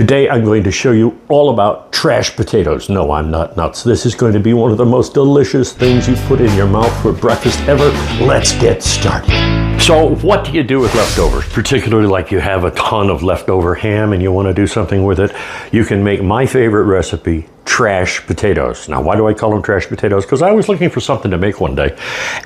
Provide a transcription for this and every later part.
Today I'm going to show you all about trash potatoes. No, I'm not nuts. This is going to be one of the most delicious things you put in your mouth for breakfast ever. Let's get started. So what do you do with leftovers? Particularly like you have a ton of leftover ham and you want to do something with it. You can make my favorite recipe, trash potatoes. Now, why do I call them trash potatoes? Because I was looking for something to make one day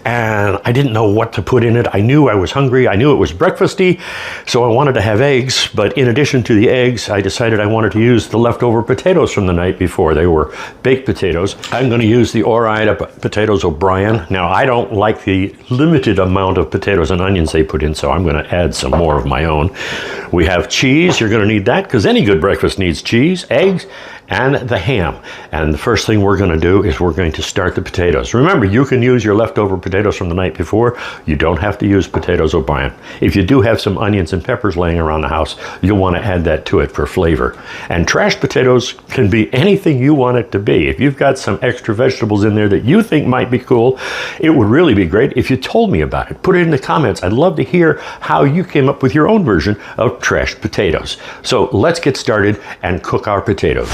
and I didn't know what to put in it. I knew I was hungry. I knew it was breakfasty, so I wanted to have eggs. But in addition to the eggs, I decided I wanted to use the leftover potatoes from the night before. They were baked potatoes. I'm going to use the Ore-Ida potatoes O'Brien. Now, I don't like the limited amount of potatoes and onions they put in, so I'm going to add some more of my own. We have cheese. You're going to need that because any good breakfast needs cheese, eggs, and the ham. And the first thing we're going to do is we're going to start the potatoes. Remember, you can use your leftover potatoes from the night before. You don't have to use potatoes O'Brien. If you do have some onions and peppers laying around the house, you'll want to add that to it for flavor. And trash potatoes can be anything you want it to be. If you've got some extra vegetables in there that you think might be cool, it would really be great if you told me about it. Put it in the comments. I'd love to hear how you came up with your own version of trash potatoes. So let's get started and cook our potatoes.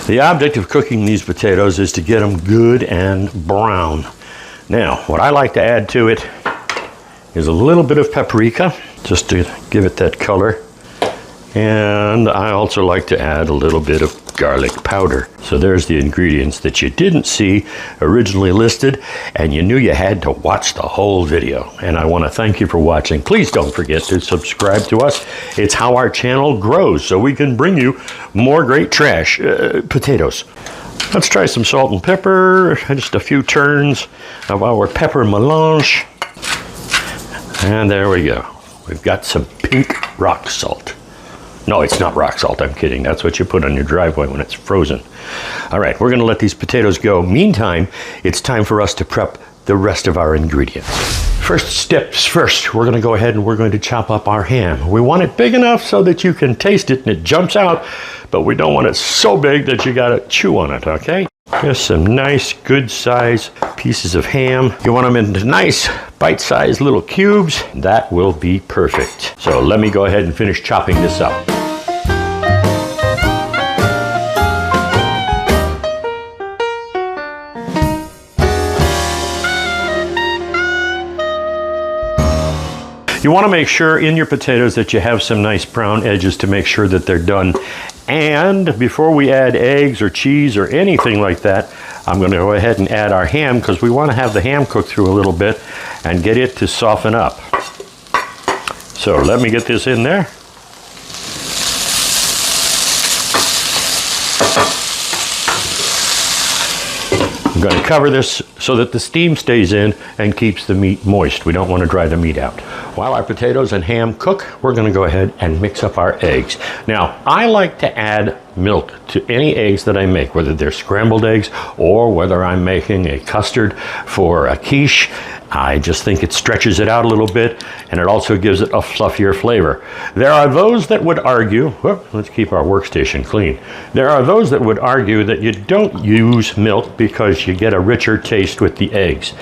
The object of cooking these potatoes is to get them good and brown. Now, what I like to add to it is a little bit of paprika, just to give it that color. And I also like to add a little bit of garlic powder. So there's the ingredients that you didn't see originally listed, and you knew you had to watch the whole video. And I want to thank you for watching. Please don't forget to subscribe to us. It's how our channel grows, so we can bring you more great trash potatoes. Let's try some salt and pepper, just a few turns of our pepper melange. And there we go. We've got some pink rock salt. No, it's not rock salt, I'm kidding. That's what you put on your driveway when it's frozen. All right, we're gonna let these potatoes go. Meantime, it's time for us to prep the rest of our ingredients. First steps first, we're gonna go ahead and we're going to chop up our ham. We want it big enough so that you can taste it and it jumps out, but we don't want it so big that you gotta chew on it, okay? Just some nice, good size pieces of ham. You want them into nice, bite-sized little cubes. That will be perfect. So let me go ahead and finish chopping this up. You want to make sure in your potatoes that you have some nice brown edges to make sure that they're done. And before we add eggs or cheese or anything like that, I'm going to go ahead and add our ham because we want to have the ham cook through a little bit and get it to soften up. So let me get this in there. I'm going to cover this so that the steam stays in and keeps the meat moist. We don't want to dry the meat out. While our potatoes and ham cook, we're going to go ahead and mix up our eggs. Now, I like to add milk to any eggs that I make, whether they're scrambled eggs or whether I'm making a custard for a quiche. I just think it stretches it out a little bit and it also gives it a fluffier flavor. There are those that would argue, let's keep our workstation clean. There are those that would argue that you don't use milk because you get a richer taste with the eggs.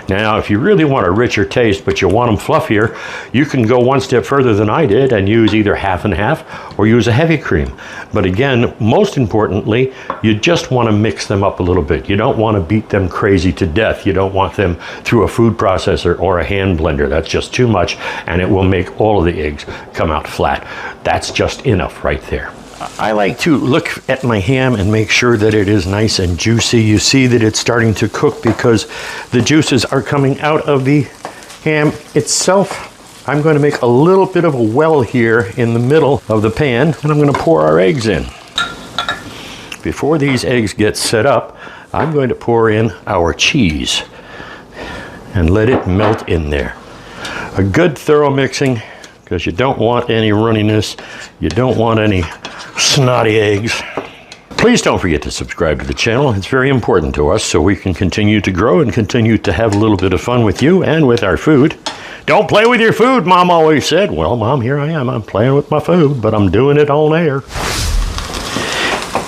Now, if you really want a richer taste but you want them fluffier, you can go one step further than I did and use either half and half or use a heavy cream. But again, most importantly, you just want to mix them up a little bit. You don't want to beat them crazy to death. You don't want them through a food processor or a hand blender. That's just too much and it will make all of the eggs come out flat. That's just enough right there. I like to look at my ham and make sure that it is nice and juicy. You see that it's starting to cook because the juices are coming out of the ham itself. I'm going to make a little bit of a well here in the middle of the pan and I'm going to pour our eggs in. Before these eggs get set up, I'm going to pour in our cheese and let it melt in there. A good thorough mixing because you don't want any runniness, you don't want any snotty eggs. Please don't forget to subscribe to the channel. It's very important to us so we can continue to grow and continue to have a little bit of fun with you and with our food. Don't play with your food, Mom always said. Well, Mom, here I am. I'm playing with my food, but I'm doing it on air.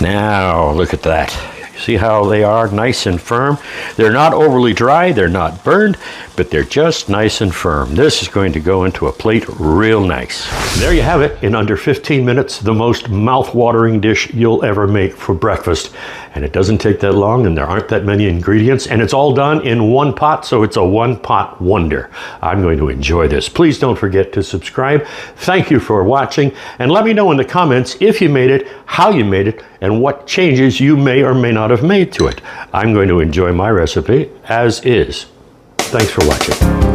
Now, look at that. See how they are nice and firm? They're not overly dry, they're not burned, but they're just nice and firm. This is going to go into a plate real nice. There you have it, in under 15 minutes, the most mouth-watering dish you'll ever make for breakfast. And it doesn't take that long, and there aren't that many ingredients, and it's all done in one pot, so it's a one-pot wonder. I'm going to enjoy this. Please don't forget to subscribe. Thank you for watching, and let me know in the comments if you made it, how you made it, and what changes you may or may not have made to it. I'm going to enjoy my recipe as is. Thanks for watching.